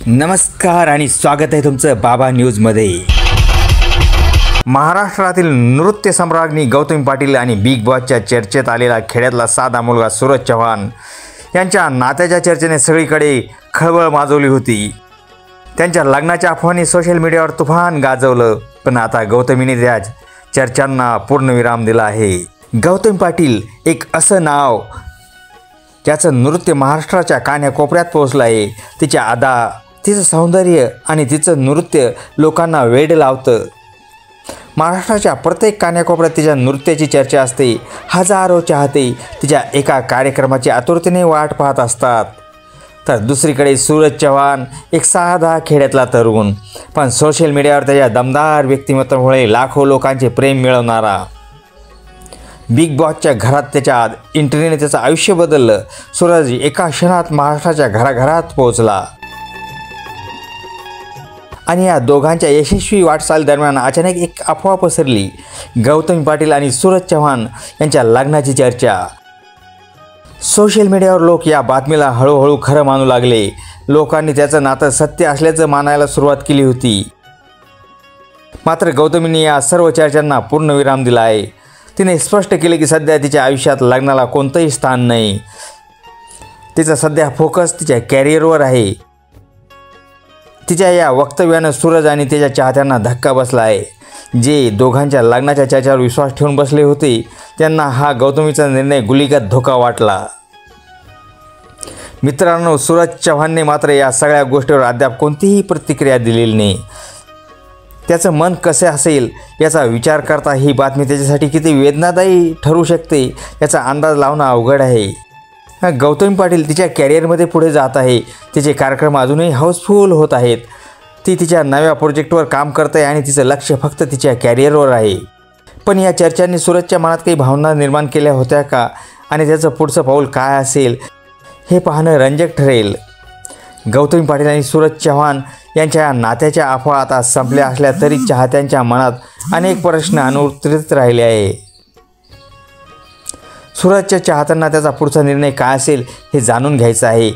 नमस्कार आणि स्वागत आहे तुमचं बाबा न्यूजमध्ये। महाराष्ट्रातील नृत्य सम्राज्ञी गौतमी पाटील आणि बिग बॉसच्या चर्चेत आलेला खेड्यातला साधा मुलगा सूरज चव्हाण यांच्या नात्याच्या चर्चेने सगळीकडे खळबळ माजवली होती। त्यांच्या लग्नाच्या अफवांनी सोशल मीडियावर तुफान गाजवलं, पण आता गौतमीने त्या चर्चांना पूर्णविराम दिला आहे। गौतमी पाटील एक असं नाव ज्याचं नृत्य महाराष्ट्राच्या कान्याकोपऱ्यात पोहोचलं आहे। तिच्या अदा, तिचं सौंदर्य आणि तिचं नृत्य लोकांना वेड लावतं। महाराष्ट्राच्या प्रत्येक कान्याकोपऱ्यात तिच्या नृत्याची चर्चा असते। हजारो चाहते तिच्या एका कार्यक्रमाची आतुरतेने वाट पाहत असतात। तर दुसरीकडे सूरज चव्हाण एक साधा खेड्यातला तरुण, पण सोशल मीडियावर त्याच्या दमदार व्यक्तिमत्वामुळे लाखो लोकांचे प्रेम मिळवणारा। बिग बॉसच्या घरात त्याच्या एंट्रीने त्याचं आयुष्य बदललं। सूरज एका क्षणात महाराष्ट्राच्या घराघरात पोहोचला आणि या दोघांच्या यशस्वी वाटचाल दरम्यान अचानक एक अफवा पसरली। गौतमी पाटील आणि सूरज चव्हाण यांच्या लग्नाची चर्चा। सोशल मीडियावर लोक या बातमीला हळूहळू खरं मानू लागले। लोकांनी त्याचं नातं सत्य असल्याचं मानायला सुरुवात केली होती। मात्र गौतमीने या सर्व चर्चांना पूर्णविराम दिला आहे। तिने स्पष्ट केले की सध्या तिच्या आयुष्यात लग्नाला कोणतंही स्थान नाही। तिचा सध्या फोकस तिच्या कॅरियरवर आहे। तिच्या या वक्तव्यानं सूरज आणि त्याच्या चाहत्यांना धक्का बसला आहे। जे दोघांच्या लग्नाच्या चर्चावर विश्वास ठेवून बसले होते त्यांना हा गौतमीचा निर्णय गुलीगत धोका वाटला। मित्रांनो, सूरज चव्हाणने मात्र या सगळ्या गोष्टीवर अद्याप कोणतीही प्रतिक्रिया दिलेली नाही। त्याचं मन कसे असेल याचा विचार करता ही बातमी त्याच्यासाठी किती वेदनादायी ठरू शकते याचा अंदाज लावणं अवघड आहे। गौतमी पाटील तिच्या कॅरियरमध्ये पुढे जात आहे। तिचे कार्यक्रम अजूनही हाऊसफुल होत आहेत। ती तिच्या नव्या प्रोजेक्टवर काम करत आहे आणि तिचं लक्ष फक्त तिच्या कॅरियरवर आहे। पण या चर्चांनी सूरजच्या मनात काही भावना निर्माण केल्या होत्या का आणि त्याचं पुढचं पाऊल काय असेल हे पाहणं रंजक ठरेल। गौतमी पाटील आणि सूरज चव्हाण यांच्या नात्याच्या अफवा आता संपल्या असल्या तरी चाहत्यांच्या मनात अनेक प्रश्न अनुत्तरित राहिले आहे। सूरजच्या चाहत्यांना त्याचा पुढचा निर्णय काय असेल हे जाणून घ्यायचं आहे।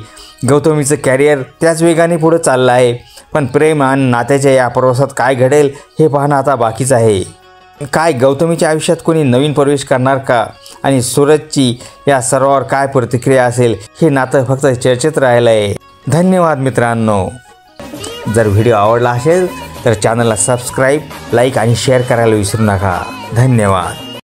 गौतमीचं कॅरियर त्याच वेगाने पुढे चाललं आहे, पण प्रेम आणि नात्याच्या या प्रवासात काय घडेल हे पाहणं आता बाकीच आहे। काय गौतमीच्या आयुष्यात कोणी नवीन प्रवेश करणार का आणि सूरजची या सर्वावर काय प्रतिक्रिया असेल हे नातं फक्त चर्चेत राहिलं आहे। धन्यवाद मित्रांनो। जर व्हिडिओ आवडला असेल तर चॅनलला सबस्क्राईब, लाईक आणि शेअर करायला विसरू नका। धन्यवाद।